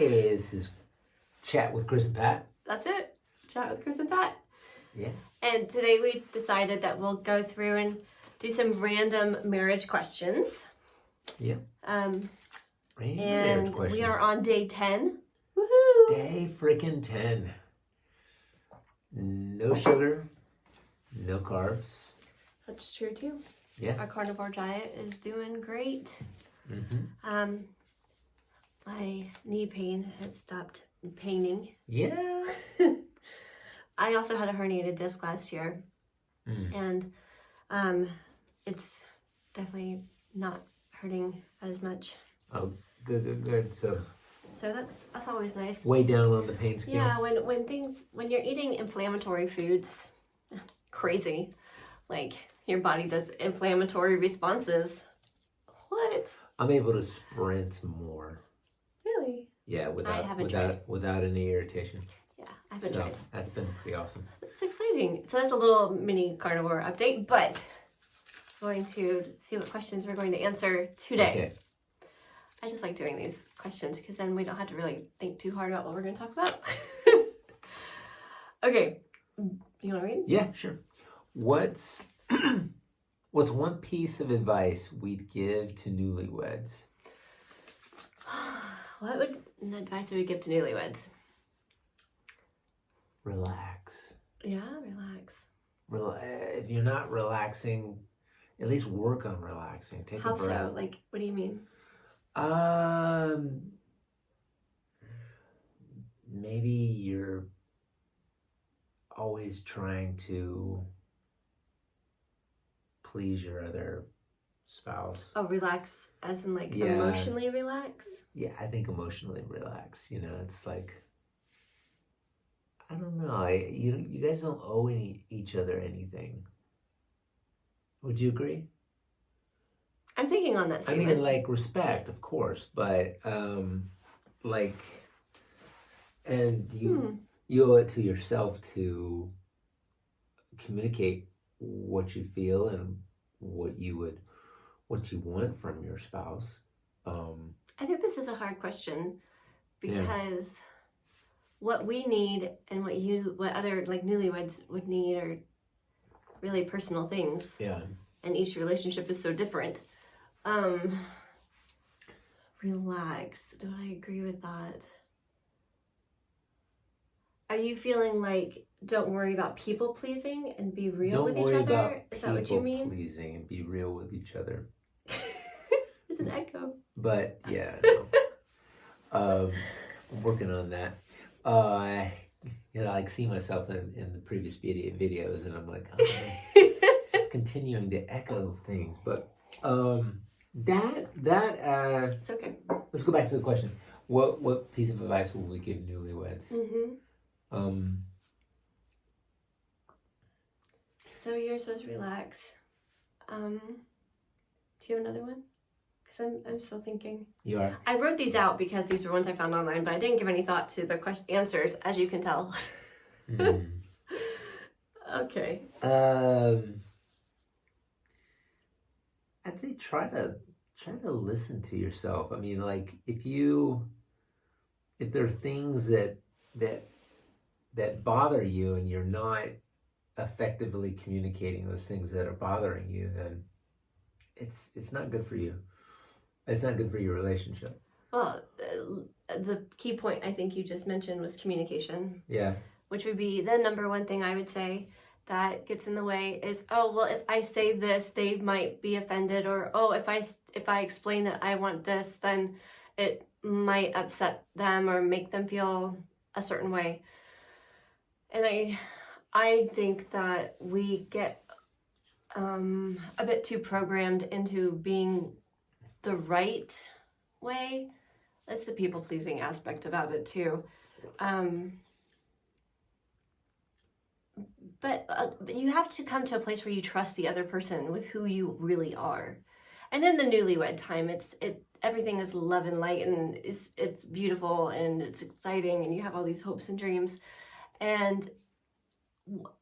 Hey, this is Chat with Chris and Pat. That's it. Chat with Chris and Pat. Yeah. And today we decided that we'll go through and do some random marriage questions. Yeah. Random marriage questions. We are on day 10. Woohoo! Day freaking 10. No sugar, no carbs. That's true too. Yeah. Our carnivore diet is doing great. Mm-hmm. My knee pain has stopped paining. Yeah. I also had a herniated disc last year. And it's definitely not hurting as much. Oh, good. So that's always nice. Way down on the pain scale. Yeah, when you're eating inflammatory foods, crazy. Like your body does inflammatory responses. What? I'm able to sprint more. Really? Yeah, tried. without any irritation. Yeah, I haven't tried. That's been pretty awesome. It's exciting. So that's a little mini carnivore update, but going to see what questions we're going to answer today. Okay. I just like doing these questions because then we don't have to really think too hard about what we're going to talk about. Okay. You want to read? Yeah, sure. What's one piece of advice we'd give to newlyweds? What advice would we give to newlyweds? Relax. Yeah, relax. If you're not relaxing, at least work on relaxing. Take How a breath. so? Like, what do you mean? Maybe you're always trying to please your other spouse. Oh, relax as in like Yeah. emotionally relax? Yeah, I think emotionally relax. You know, it's like, I don't know. You guys don't owe each other anything. Would you agree? I'm thinking on that statement. I mean, like, respect, of course, but and you owe it to yourself to communicate what you feel and what you want from your spouse. I think this is a hard question because what we need and what other like newlyweds would need are really personal things. Yeah. And each relationship is so different. Relax. Don't I agree with that? Are you feeling like don't worry about people pleasing and be real with each other? Is that what you mean? Don't worry about people pleasing and be real with each other. There's an echo. But yeah, no. I'm working on that. I like see myself in the previous videos, and I'm like, just continuing to echo things. But it's okay. Let's go back to the question. What piece of advice would we give newlyweds? So yours was relax. Do you have another one? Because I'm still thinking. You are? I wrote these out because these are ones I found online, but I didn't give any thought to the answers, as you can tell. Okay. I'd say try to listen to yourself. I mean, like, if there are things that bother you and you're not effectively communicating those things that are bothering you, then it's not good for you. It's not good for your relationship. Well, the key point I think you just mentioned was communication. Yeah. Which would be the number one thing I would say that gets in the way is, oh, well, if I say this, they might be offended, or, oh, if I explain that I want this, then it might upset them or make them feel a certain way. And I think that we get a bit too programmed into being the right way. That's the people-pleasing aspect about it too. But you have to come to a place where you trust the other person with who you really are. And in the newlywed time, everything is love and light, and it's beautiful and it's exciting, and you have all these hopes and dreams. And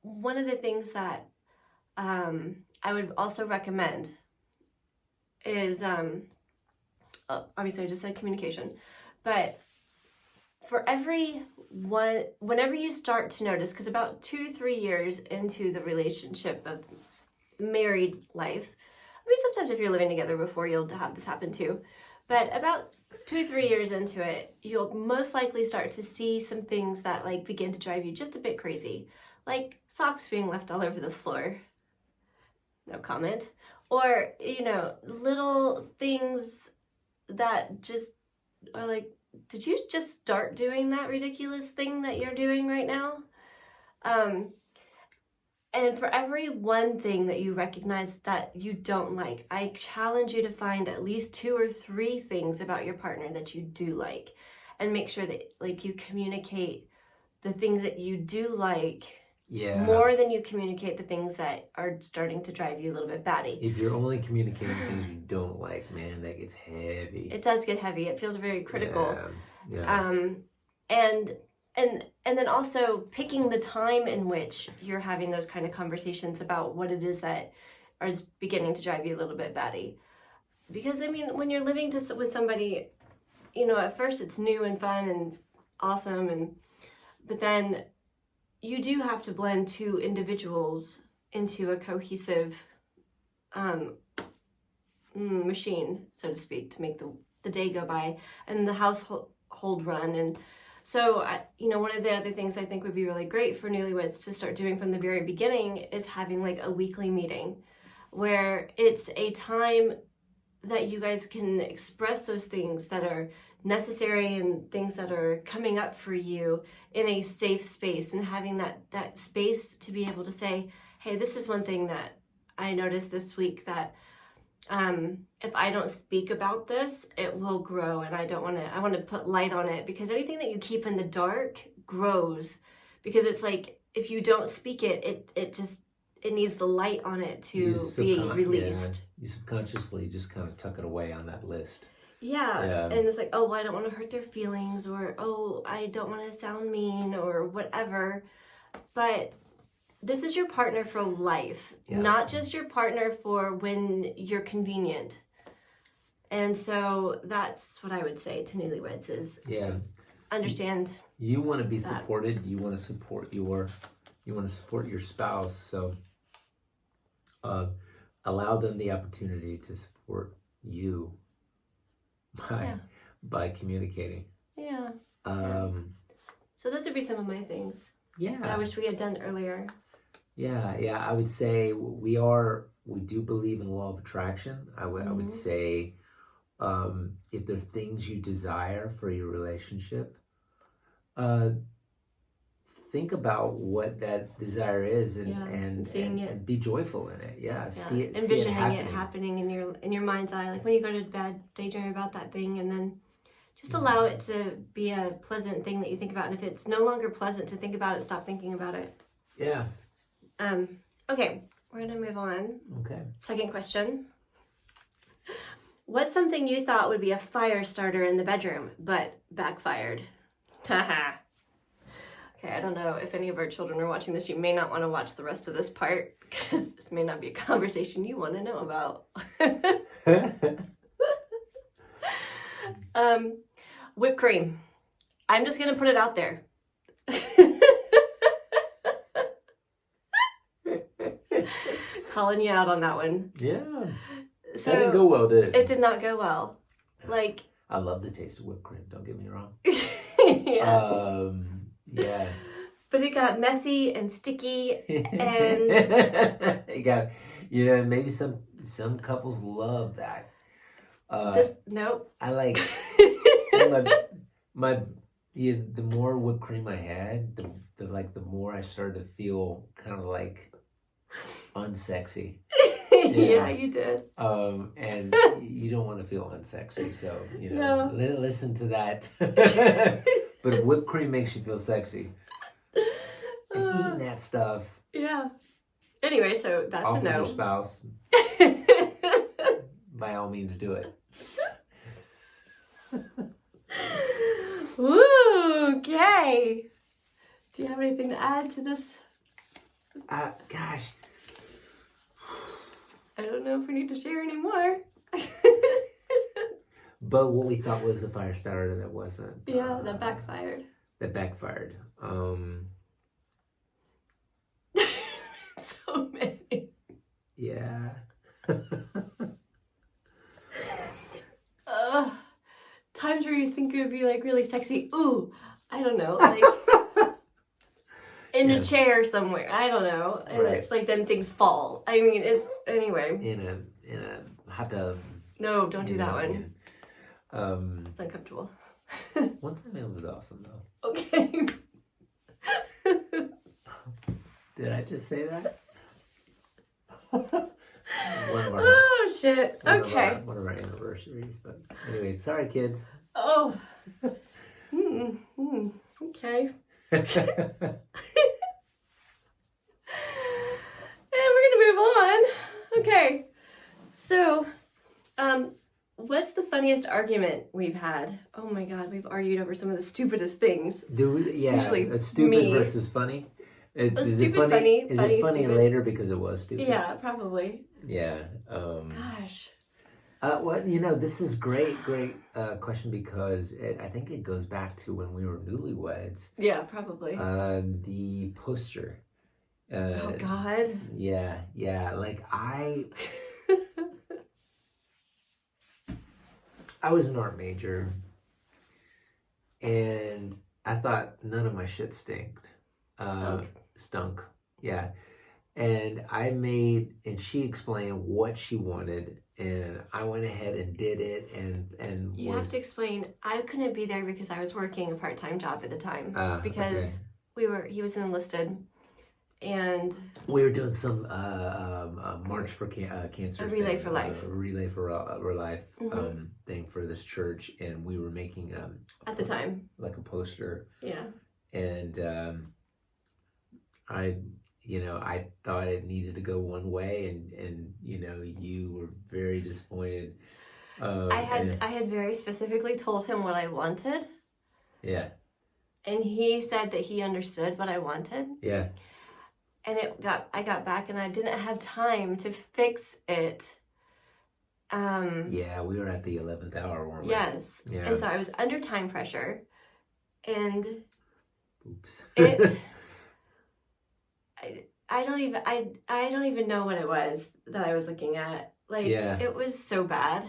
one of the things that I would also recommend is obviously I just said communication, but for every one, whenever you start to notice, because about 2 to 3 years into the relationship of married life, I mean, sometimes if you're living together before, you'll have this happen too, but about 2 to 3 years into it, you'll most likely start to see some things that like begin to drive you just a bit crazy, like socks being left all over the floor. No comment. Or, little things that just are like, did you just start doing that ridiculous thing that you're doing right now? And for every one thing that you recognize that you don't like, I challenge you to find at least 2 or 3 things about your partner that you do like, and make sure that like you communicate the things that you do like more than you communicate the things that are starting to drive you a little bit batty. If you're only communicating things you don't like, man, that gets heavy. It does get heavy. It feels very critical. Yeah. And then also picking the time in which you're having those kind of conversations about what it is that is beginning to drive you a little bit batty. Because, I mean, when you're living with somebody, at first it's new and fun and awesome, but then you do have to blend 2 individuals into a cohesive machine, so to speak, to make the day go by and the household run. And so, one of the other things I think would be really great for newlyweds to start doing from the very beginning is having like a weekly meeting where it's a time that you guys can express those things that are necessary and things that are coming up for you in a safe space, and having that space to be able to say, hey, this is one thing that I noticed this week that if I don't speak about this, it will grow, and I want to put light on it, because anything that you keep in the dark grows, because it's like, if you don't speak it needs the light on it to be released. Yeah. You subconsciously just kind of tuck it away on that list. Yeah. And it's like, oh, well, I don't want to hurt their feelings, or, oh, I don't want to sound mean, or whatever. But this is your partner for life, not just your partner for when you're convenient. And so that's what I would say to newlyweds is understand. You want to be supported. You want to support your spouse. So allow them the opportunity to support you by communicating. Yeah. So those would be some of my things. Yeah. That I wish we had done earlier. Yeah. I would say we do believe in the law of attraction. I would say if there are things you desire for your relationship, think about what that desire is and seeing it and be joyful in it. See it, envisioning it happening in your mind's eye, like when you go to bed, daydream about that thing, and then just allow it to be a pleasant thing that you think about. And if it's no longer pleasant to think about it, stop thinking about it. Yeah. Okay, we're gonna move on. Okay. Second question. What's something you thought would be a fire starter in the bedroom, but backfired? Haha. Okay, I don't know if any of our children are watching this. You may not want to watch the rest of this part, because this may not be a conversation you want to know about. Whipped cream. I'm just going to put it out there. Calling you out on that one. Yeah. So that didn't go well, did it? It did not go well. Like, I love the taste of whipped cream, don't get me wrong. Yeah. Yeah. But it got messy and sticky, and it got, maybe some couples love that. Nope. I like the more whipped cream I had, the more I started to feel kind of like unsexy. Yeah, you did. And you don't want to feel unsexy, so No. Listen to that. But if whipped cream makes you feel sexy, and eating that stuff. Yeah. Anyway, so that's a no. Your spouse. By all means, do it. Woo, okay. Do you have anything to add to this? Gosh. I don't know if we need to share any more. But what we thought was a fire starter that wasn't. Yeah, that backfired. That backfired. So many. Yeah. Times where you think it would be like really sexy. Ooh, I don't know, like in a chair somewhere. I don't know. And it's like then things fall. I mean, it's anyway. In a hot tub. No, don't do that one. It's uncomfortable. One time it was awesome though. Okay. Did I just say that? Oh shit. Okay. One of our anniversaries, but anyway, sorry kids. Oh. Okay. And we're gonna move on. Okay. So, what's the funniest argument we've had? Oh my god, we've argued over some of the stupidest things. Do we? Yeah, usually stupid versus funny. Is it funny stupid. later because it was stupid? Yeah, probably. Yeah. Gosh. Well, this is great question because I think it goes back to when we were newlyweds. Yeah, probably. The poster. Oh God. Yeah. Like I was an art major, and I thought none of my shit stunk. Yeah. And she explained what she wanted, and I went ahead and did it, and you have to explain. I couldn't be there because I was working a part-time job at the time because he was enlisted, and we were doing some March for Cancer, a Relay for Life, Relay for Life thing for this church, and we were making at the time like a poster, and I thought it needed to go one way, and you were very disappointed. I had very specifically told him what I wanted. Yeah. And he said that he understood what I wanted. Yeah. And I got back and I didn't have time to fix it. Yeah, we were at the 11th hour, weren't we? Yes. Yeah. And so I was under time pressure, and oops. I don't even know what it was that I was looking at. Like, it was so bad.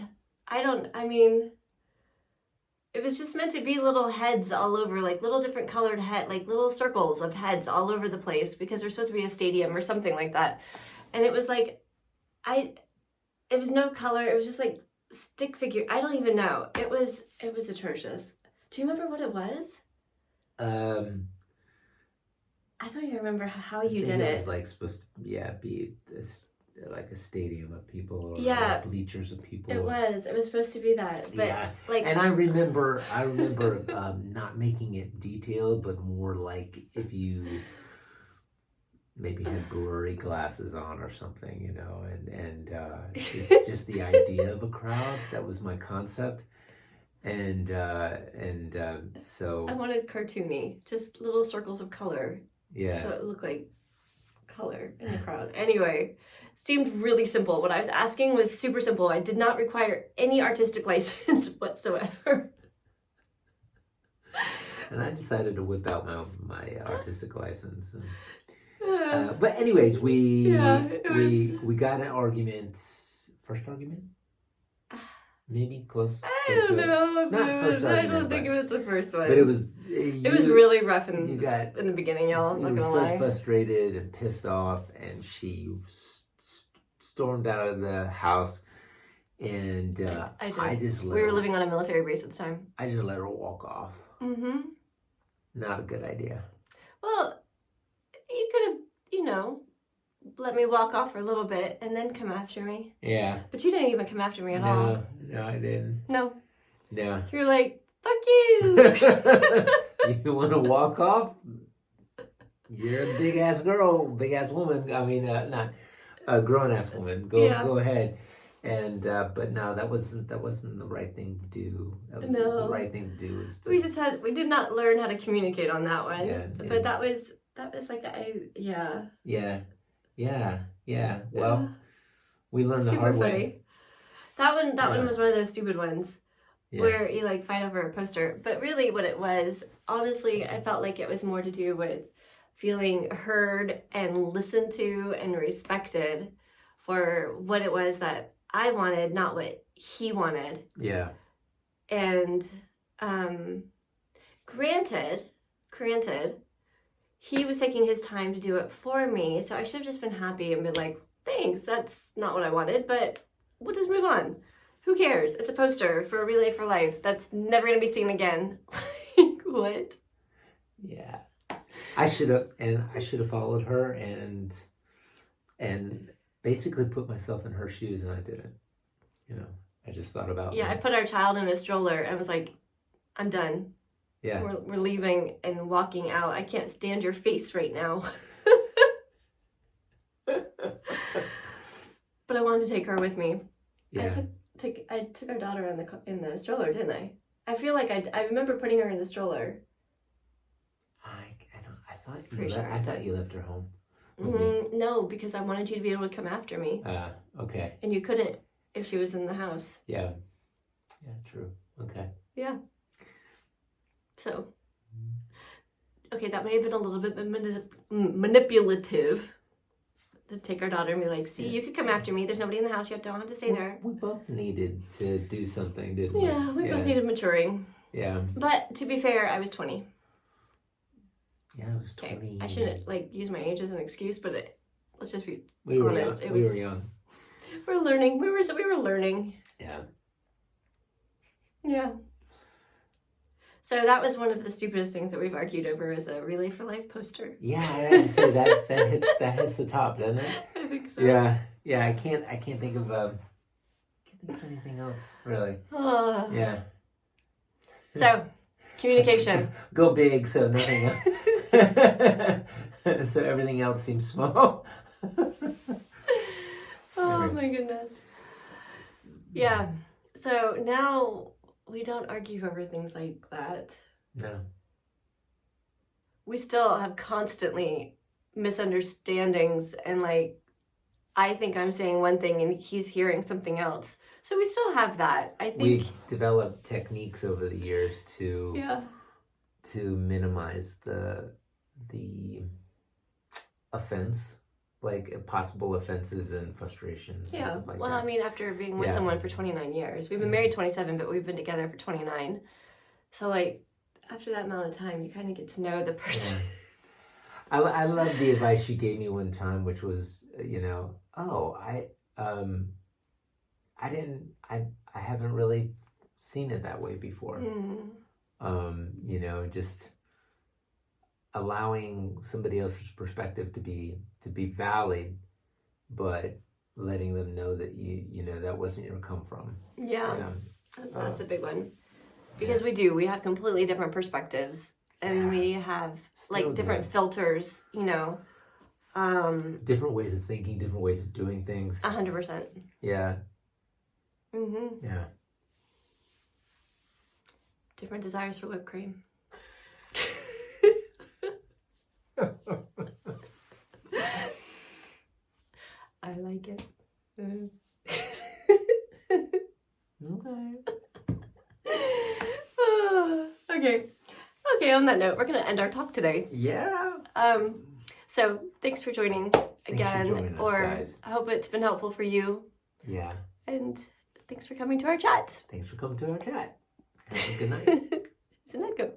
It was just meant to be little heads all over, like little different colored like little circles of heads all over the place because there's supposed to be a stadium or something like that. And it was like, it was no color. It was just like stick figure. I don't even know. It was atrocious. Do you remember what it was? I don't even remember how you did it. It was like supposed to, be like a stadium of people, or bleachers of people. It was supposed to be that, but and I remember not making it detailed, but more like if you maybe had blurry glasses on or something, and just the idea of a crowd. That was my concept. And so I wanted cartoony, just little circles of color. Yeah. So it looked like color in the crowd. Anyway, seemed really simple. What I was asking was super simple. I did not require any artistic license whatsoever. And I decided to whip out my artistic license. But anyways, we got an argument. First argument? Maybe close. I don't know. I don't think it was the first one. But it was. It was really rough in the beginning, y'all. You were so frustrated and pissed off, and she stormed out of the house, and I did. I just we were living on a military base at the time. I just let her walk off. Mm-hmm. Not a good idea. Well, you could have, let me walk off for a little bit and then come after me. Yeah. But you didn't even come after me at all. No, I didn't. No. Yeah. You're like, fuck you. You want to walk off? You're a big ass girl, big ass woman. I mean, not a grown ass woman. Go ahead. And but no, that wasn't the right thing to do. The right thing to do was we did not learn how to communicate on that one. Yeah. But that was like Yeah. Well, we learned the hard way. That one was one of those stupid ones. where you like fight over a poster. But really what it was, honestly, I felt like it was more to do with feeling heard and listened to and respected for what it was that I wanted, not what he wanted. Yeah. And granted, he was taking his time to do it for me, so I should have just been happy and been like, thanks, that's not what I wanted, but we'll just move on. Who cares? It's a poster for a Relay for Life that's never going to be seen again. Like, what? Yeah. I should have followed her and basically put myself in her shoes, and I didn't. You know, I just thought about I put our child in a stroller and was like, I'm done. Yeah. We're leaving and walking out. I can't stand your face right now. But I wanted to take her with me. Yeah. I took our daughter in the stroller, didn't I? I feel like I remember putting her in the stroller. I thought you left her home. No, because I wanted you to be able to come after me. Okay. And you couldn't if she was in the house. Yeah. Yeah, true. Okay. Yeah. So, okay, that may have been a little bit manipulative to take our daughter and be like, see, you could come after me. There's nobody in the house. You don't have to stay there. We both needed to do something, didn't we? Yeah, we both needed maturing. Yeah. But to be fair, I was 20. Yeah, I was 20. Okay. I shouldn't use my age as an excuse, but let's just be honest. Young. We were young. We're learning. We were learning. Yeah. Yeah. So that was one of the stupidest things that we've argued over is a Relay for Life poster. Yeah, I had to say that hits the top, doesn't it? I think so. Yeah. I can't think of anything else really. Yeah. So, communication. Go big so nothing so everything else seems small. Oh my goodness. Yeah. So now we don't argue over things like that. No. We still have constantly misunderstandings and I think I'm saying one thing and he's hearing something else. So we still have that. I think we've developed techniques over the years to minimize the offense, like possible offenses and frustrations. Yeah. And stuff like well, that. I mean, after being with someone for 29 years, we've been married 27, but we've been together for 29. So after that amount of time, you kind of get to know the person. Yeah. I love the advice you gave me one time, which was, I haven't really seen it that way before. Just allowing somebody else's perspective to be valid, but letting them know that that wasn't your come from. Yeah. That's a big one. Because we have completely different perspectives and we have different filters, different ways of thinking, different ways of doing things. 100%. Yeah. Yeah. Different desires for whipped cream. I like it. Okay, on that note, we're going to end our talk today. Yeah. So thanks for joining again. Guys. I hope it's been helpful for you. Yeah. And thanks for coming to our chat. Thanks for coming to our chat. Have a good night. Isn't that good?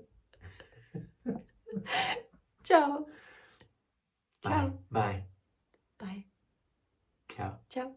Ciao. Bye. Ciao. Bye. Bye. Ciao. Ciao.